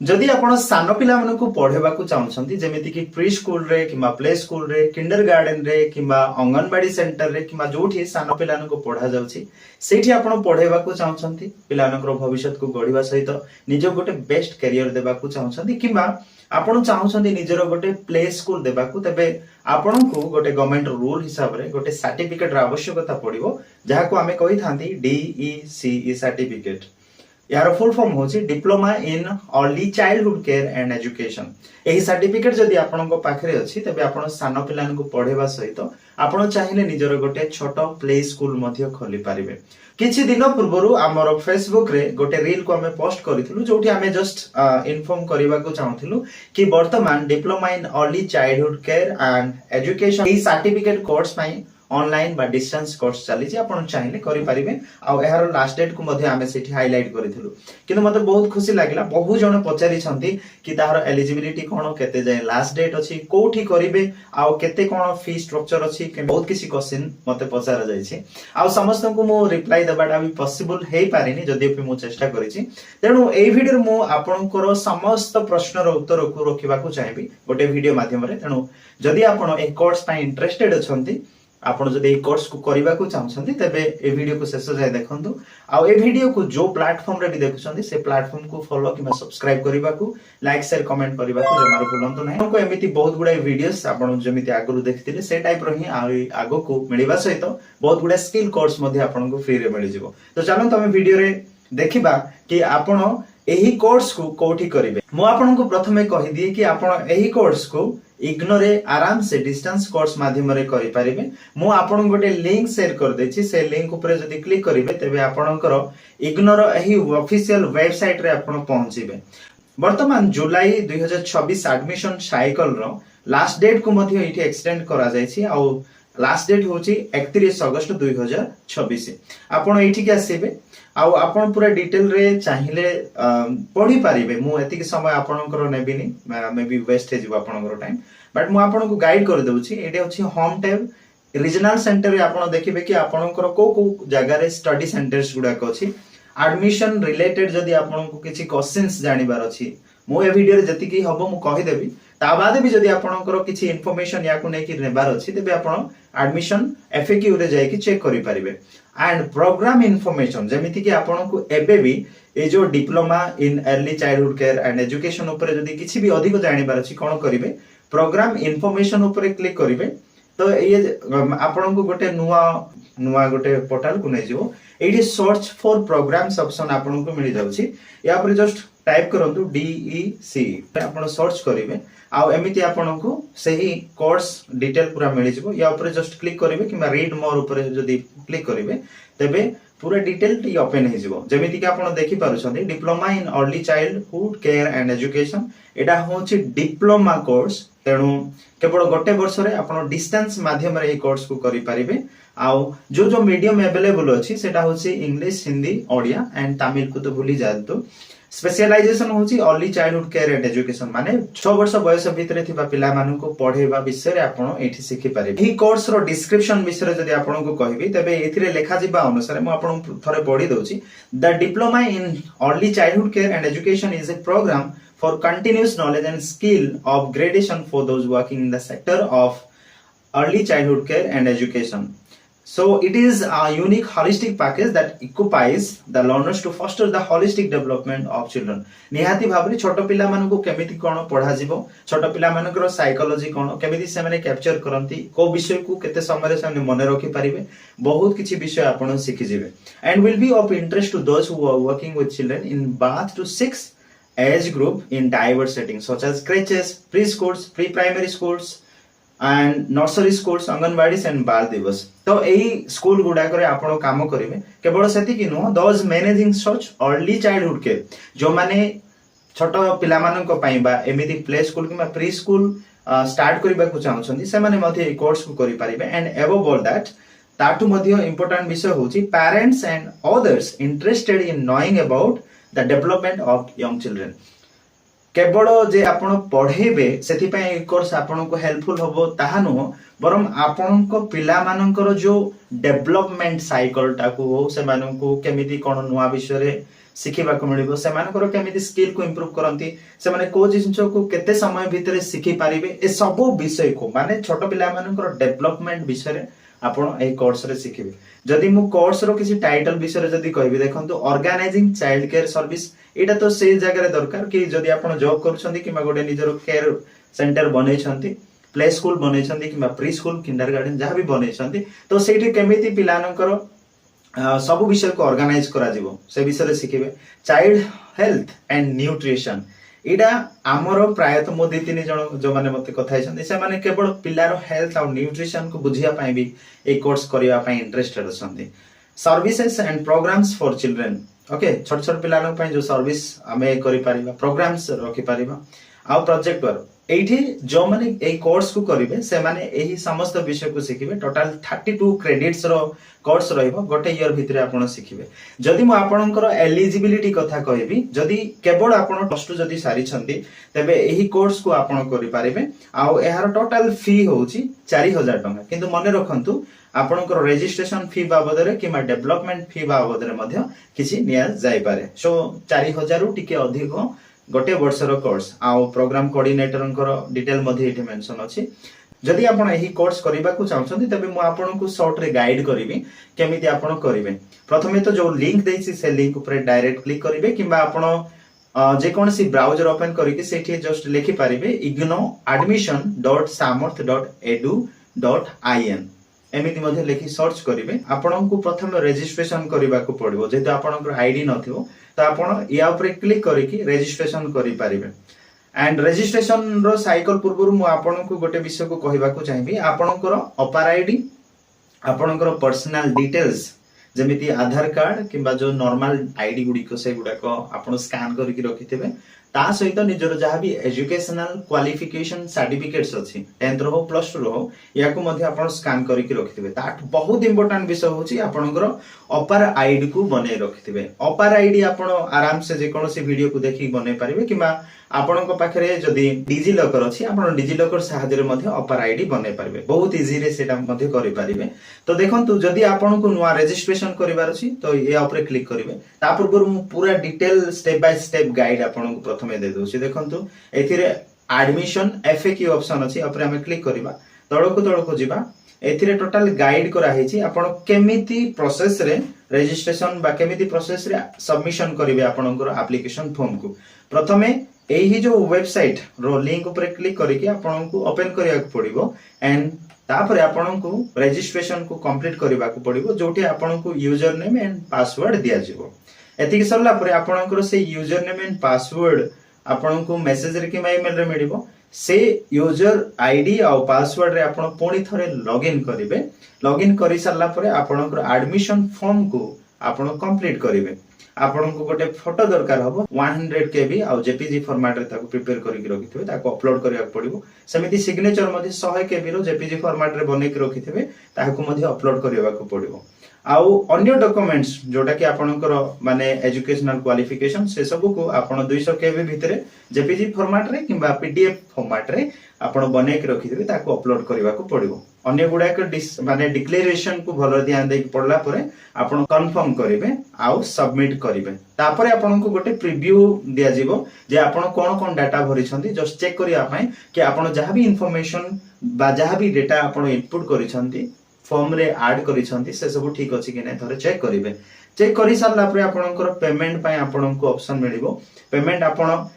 जदि आपण सान पिला मानकु पढ़ेबाकू चाहउछंती जेमिति कि प्री स्कूल रे किबा प्ले स्कूल रे किंडरगार्टन रे किबा अंगनवाड़ी सेंटर रे किबा जोठी सान पिला मानकु पढ़ा जाउची सेठी आपण पढ़ेबाकू चाहउछंती पिला मानकर भविष्यत को गढ़िबा सहित निजो गोटे बेस्ट करियर देबाकू चाहउछंती किबा आपण चाहउछंती निजरो गोटे प्ले स्कूल देबाकू तबे आपणको गोटे गवर्नमेंट रूल हिसाब रे गोटे सर्टिफिकेट रा आवश्यकता पड़िबो जाहाको आमे कहि थांती DECE सर्टिफिकेट यार फुल फॉर्म होची diploma in early childhood care and education. एही सर्टिफिकेट जदि आपनको पाखरे अछि तबे आपण सान पिलानको पढेबा सहित आपण चाहिले निजर गोटे छोट प्ले स्कूल मध्ये खोली पारिबे। किछि दिन पूर्वरु हमर फेसबुक रे गोटे रील को हमें पोस्ट करिथिलु जोठी हमें जस्ट इन्फॉर्म करिबा को चाहथिलु कि वर्तमान diploma in early childhood care and education E certificate course पई ऑनलाइन बा डिस्टेंस कोर्स चली जे आपण चाहिले करि परिबे आ एहार लास्ट डेट को मध्ये हमें सेठी हाइलाइट करिथिलु किंतु मते बहुत खुशी लागिला बहु जण पचारि छंती कि तार एलिजिबिलिटी कोन केते जाय लास्ट डेट अछि कोठी करिवे आ केते कोन फी स्ट्रक्चर अछि के बहुत किछि क्वेश्चन मते पचारा जाय छी आ समस्त को मो रिप्लाई दबाडा भी पॉसिबल हेई पारिनी जदि भी मो चेष्टा करि छी तेनु एई वीडियो रे मो आपनकर समस्त प्रश्नर उत्तर को रखिबा को चाहेबी गोटे वीडियो माध्यम रे तेनु जदि आपण ए कोर्स पय इंटरेस्टेड अछंती आपण जदि ए कोर्स को करिबा को चाहछंती तबे ए वीडियो को शेष जाय देखंतु आ ए वीडियो को जो प्लेटफॉर्म रे भी देखुछंती से प्लेटफॉर्म को फॉलो किबा सब्सक्राइब करिबा को लाइक शेयर कमेंट करिबा को जमार भूलंतु नै हमको एमिति बहुत गुडा वीडियोस आपण जमिति आगरु देखथिले से टाइप रही आगो को मिलिबा सहित बहुत गुडा स्किल कोर्स मध्ये आपण को फ्री रे मिलि जिवो। तो चलो तमे वीडियो रे देखिबा कि आपण एही कोर्स को कोठी करिवे। मो आपण को प्रथमे कहि दिए कि आपण एही कोर्स को इग्नोरे आराम से डिस्टेंस कोर्स माध्यम रे करि परिबे। मो आपण गोटे लिंक शेयर कर देछि से लिंक ऊपर जदि क्लिक करिवे तबे आपणकर इग्नोर एही ऑफिशियल वेबसाइट रे आपण पहुंचीबे। वर्तमान जुलाई 2026 एडमिशन साइकल रो लास्ट डेट को मध्ये इठी एक्सटेंड करा जायछि आ लास्ट डेट होची 31 अगस्त 2026। आपण एठी के आसीबे आ आपण पूरा डिटेल रे चाहिले पढी पारिबे। मु एतिक समय आपणकर नेबिनी मे बी वेस्ट हे जिवो आपणकर टाइम बट मु आपणको गाइड कर देउछि। एटे अछि होम टैब रीजनल सेंटर रे आपण देखिबे कि आपणकर को जगह रे स्टडी सेंटर्स गुडा को अछि एडमिशन रिलेटेड जदि आपणको किछि क्वेश्चंस जानिबार अछि मु ए वीडियो रे जति कि हबो मु कहि देबी ता बाद भी जदि आपणकर किछि इन्फॉर्मेशन या को नै कि नेबार अछि तबे आपण एडमिशन FAQ रे जाय कि चेक करि परिबे। एंड प्रोग्राम इन्फॉर्मेशन जेमिति कि आपनको एबे भी ए जो diploma in early childhood care and education ऊपर जदि किछि भी अधिक जानिबार अछि कोन करिवे प्रोग्राम इन्फॉर्मेशन ऊपर क्लिक करिवे तो ये आपनको गोटे नुवा गोटे पोर्टल को नै जिवो। एठी सर्च फॉर प्रोग्राम्स ऑप्शन आपनको मिलि जाउछि या पर जस्ट टाइप करंतु DECE आपण सर्च करिवे आ एमिति आपनको सही कोर्स डिटेल पूरा मिलि जिवो या ऊपर जस्ट क्लिक करिवे किबा रीड मोर ऊपर जदि क्लिक करिवे तबे पूरा डिटेल टी ओपन हे जिवो। जेमिति कि आपण देखि पारुछन्ती diploma in early childhood care and education एटा होछि डिप्लोमा कोर्स तेनु केवल गोटे वर्ष रे आपण डिस्टेंस माध्यम रे ए कोर्स को करि परिबे आ जो मीडियम अवेलेबल अछि सेटा होछि इंग्लिश हिंदी ओडिया एंड तमिल को तो भूली जातु। स्पेशलाइजेशन होछि early childhood care and education माने 6 वर्ष बयस भितरे थिबा पिला मानु को पढेबा विषय रे आपण एठी सिखि पारिबे। एही कोर्स रो डिस्क्रिप्शन विषय जदि आपण को कहिबी तबे एथिरे लेखा जिबा अनुसार म आपण थरे पढी दउछि। The diploma in early childhood care and education is a programme for continuous knowledge and skill upgradation for those working in the sector of early childhood care and education. So it is a unique holistic package that equips the learners to foster the holistic development of children. निहाती भाबरे छोट पिला मानको केमिति कोन पढा जिवो छोट पिला मानकर साइकोलॉजी कोन केमिति से माने कैप्चर करंती को विषय को केते समय रे से मने रखि परिबे बहुत किछि विषय आपण सिखि जिवे and will be of interest to those who are working with children in birth to 6 age group in diverse settings such as creches, preschools, pre-primary schools and nursery schools, anganwadi and बाल दिवस। तो एही स्कूल गुडा करे आपण काम करिवे केवल सेति कि no those managing such early childhood care जो माने छोट पिला मानन को पई बा एमिति प्ले स्कूल किबा प्री स्कूल स्टार्ट करिबा को चाहछन्ती से माने मध्ये ए कोर्स को करि परिबे एंड above all that ताटु मध्ये इंपोर्टेंट विषय होची parents and others interested in knowing about the development of young children केवल जे आपण पढेबे सेति पय कोर्स आपण को हेल्पफुल होबो ताहा नो बरम आपण को पिला मानकर जो डेवलपमेंट साइकिल टाकू हो से मानन को केमिति कोन नुवा विषय रे शिखिबा को मिलिबो सेमानकर केमिति स्किल को इंप्रूव करंती से माने को जिंस को केते समय भितरे शिखि पारिबे ए सब विषय को माने छोट पिला मानकर डेवलपमेंट विषय रे आपण ए कोर्स रे शिखिबे जदि मु कोर्स रो किसी टाइटल विषय रे जदि कहबी देखंतु ऑर्गेनाइजिंग चाइल्ड केयर सर्विस एटा तो से जगह रे दरकार कि जदि आपण जॉब करूछंती किबा गोटे निजरो केयर सेंटर बनै छंती प्ले स्कूल बनै छंती किबा प्री स्कूल किंडरगार्टन जहां भी बनै छंती तो सेठी केमिति पिलानकर सब विषय को ऑर्गेनाइज करा जिवो से विषय रे शिखिबे चाइल्ड हेल्थ एंड न्यूट्रिशन इडा आमर प्रायतः मो दी तीन जन जो माने मते कथाइ छंती से माने केवल पिलार हेल्थ और न्यूट्रिशन को बुझिया पई भी ए कोर्स करिया पई इंटरेस्टेड छंती services and programmes for children okay छोट छोट पिलान पई जो सर्विस हमें करि परिबा प्रोग्राम्स रखि परिबा आ प्रोजेक्ट वर्क एठी जो माने ए कोर्स को करिवे से माने एही समस्त विषय को शिखिबे टोटल 32 क्रेडिट्स रो कोर्स रहइबो गोटे ईयर भितरे आपण शिखिबे जदि मु आपणकर एलिजिबिलिटी कथा कहबी जदि केवल आपण +2 जदि सारी छंती तबे एही कोर्स को आपण करि पारिबे आ एहार टोटल फी होउची 4000 टका किंतु मने रखंतु आपणकर रजिस्ट्रेशन फी बाबद रे किमा डेवलपमेंट फी बाबद रे मध्ये किछि निया जाय पारे सो 4000 रु टिके अधिक गोटे वर्षर कोर्स आउ प्रोग्राम कोऑर्डिनेटर डिटेल मध्ये एठी मेंशन अछि जदि आपण एही कोर्स करबा को चाहछन्ती तबे मु आपन को शॉर्ट रे गाइड करबी केमिति आपण करिवे प्रथमे तो जो लिंक देछि से लिंक ऊपर डायरेक्ट क्लिक करिवे किबा आपण जे कोनसी ब्राउजर ओपन करिके सेठी जस्ट लिखि पारिबे ignoadmission.samorth.edu.in एमिति मध्ये लिखि सर्च करिवे आपण को प्रथमे रजिस्ट्रेशन करबा को पड़िबो जेतो आपनकर आईडी नथिबो तो आपण या ऊपर क्लिक करिकि रजिस्ट्रेशन करि पारिबे एंड रजिस्ट्रेशन रो साइकिल पूर्व मु आपन को गोटे विषय को कहबा को चाहिबी आपनकर अपार आईडी आपनकर पर्सनल डिटेल्स जेमिति आधार कार्ड किबा जो नॉर्मल आईडी गुडी को से गुडा को आपण स्कैन करके रखिथिबे ता सहित निजर जहा भी एजुकेशनल क्वालिफिकेशन सर्टिफिकेट्स अछि 10th रो +2 रो या को मध्ये आपण स्कैन करके रखिथिबे ता बहुत इंपोर्टेंट विषय होछि आपनकर अपार आईडी को बने रखिथिबे अपार आईडी आपण आराम से जे कोनोसी वीडियो को देखि बने पारिबे किबा आपनक पाखरे जदी डिजी लॉकर अछि आपण डिजी लॉकर सहायता रे मध्ये अपार आईडी बने पारिबे बहुत इजी रे सेटा मध्ये करि पारिबे तो देखंतु जदी आपन को नुवा रजिस्ट्रेशन करिवार अछि तो ए ऊपर क्लिक करिवे ता पूर्व मु पूरा detail step by step guide आपन को प्रथमे दे दोछि देखंतु एथिरे एडमिशन एफएक्यू ऑप्शन अछि ऊपर हम क्लिक करिवा तळको जिबा एथिरे टोटल गाइड करा हेछि आपण केमिति प्रोसेस रे रजिस्ट्रेशन बा केमिति प्रोसेस रे सबमिशन करिवे आपनकर एप्लीकेशन फॉर्म को प्रथमे एही जो वेबसाइट रो लिंक ऊपर क्लिक करके आपन को ओपन करिया को पड़िबो एंड तापर आपन को रजिस्ट्रेशन को कंप्लीट करिबा को पड़िबो जोठी आपन को यूजर नेम एंड पासवर्ड दिया जिवो एतिक सरला परे आपन से यूजर नेम एंड पासवर्ड आपन को मेसेज रे कि ईमेल रे मिलिबो से यूजर आईडी और पासवर्ड रे आपन पुणी थरे लॉगिन करिवे लॉगिन करि सरला परे आपन को एडमिशन फॉर्म को आपन कंप्लीट करिवे आपन को गोटे फोटो दरकार हबो 100 केबी आ जेपीजी फॉर्मेट रे ताको प्रिपेयर करि के रखिथिबे ताको अपलोड करिया पड़िबो सेमिति सिग्नेचर मध्ये 100 केबी रो जेपीजी फॉर्मेट रे बनै के रखिथिबे ताको मध्ये अपलोड करिया को पड़िबो आउ अन्य डॉक्यूमेंट्स जोटा कि आपनकर माने एजुकेशनल क्वालिफिकेशन से सब को आपन 200 केबी भितरे जेपीजी फॉर्मेट रे किबा पीडीएफ फॉर्मेट रे आपन बनै के रखिथिबे ताको अपलोड करिया को पड़िबो अन्य गुडा के माने डिक्लेरेशन को भलो ध्यान दे पड़ला परे आपन कंफर्म करिवे आउ सबमिट करिवे तापरे आपन को गोटे प्रीव्यू दिया जिवो जे आपन कोन डाटा भरि छथि जस्ट चेक करिया पय कि आपन जहां भी इंफॉर्मेशन बा जहां भी डाटा आपन इनपुट करि छथि फॉर्म रे ऐड करि छथि से सब ठीक अछि कि नै थरे चेक करिवे चेक करि सारला परे आपनकर पेमेंट पय आपन को ऑप्शन मिलिबो पेमेंट आपन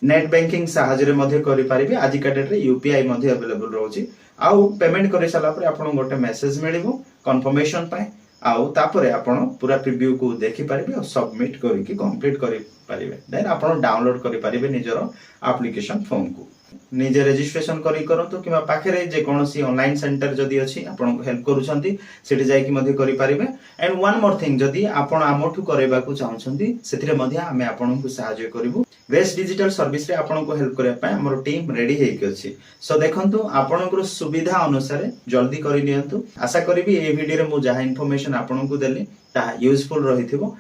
नेट बैंकिंग सहायता रे मध्ये करि पारिबे आज का डेट रे यूपीआई मध्ये अवेलेबल रहउची आउ पेमेंट करि साला परे आपन गोटे मेसेज मिलिबो कंफर्मेशन पाए आउ तापरे आपन पूरा प्रीव्यू को देखि पारिबे और सबमिट करि के कंप्लीट करि पारिबे देन आपन डाउनलोड करि पारिबे निजरो एप्लीकेशन फॉर्म को निजे रजिस्ट्रेशन करी करंतु किबा पाखरे जे कोनोसी ऑनलाइन सेंटर जदी अछि आपन को हेल्प करूछंती सेठी जाय कि मध्ये करि पारिबे एंड वन मोर थिंग जदी आपन आमठु करेबा को चाहछंती सेथिरे मध्ये हमें आपन को सहायता करिवु ग्रेस डिजिटल सर्विस रे आपन को हेल्प करबा पय हमर टीम रेडी हेइ के अछि सो देखंतु आपन को सुविधा अनुसार जल्दी करि नियंतु आशा करबी ए वीडियो रे मु जहा इंफॉर्मेशन आपन को देली ता यूजफुल रहिथिबो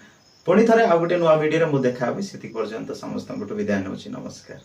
पुणी थरे आ गुटे नवा वीडियो रे मु देखाबी सेति पर्यंत समस्त को विदाय नउछि नमस्कार।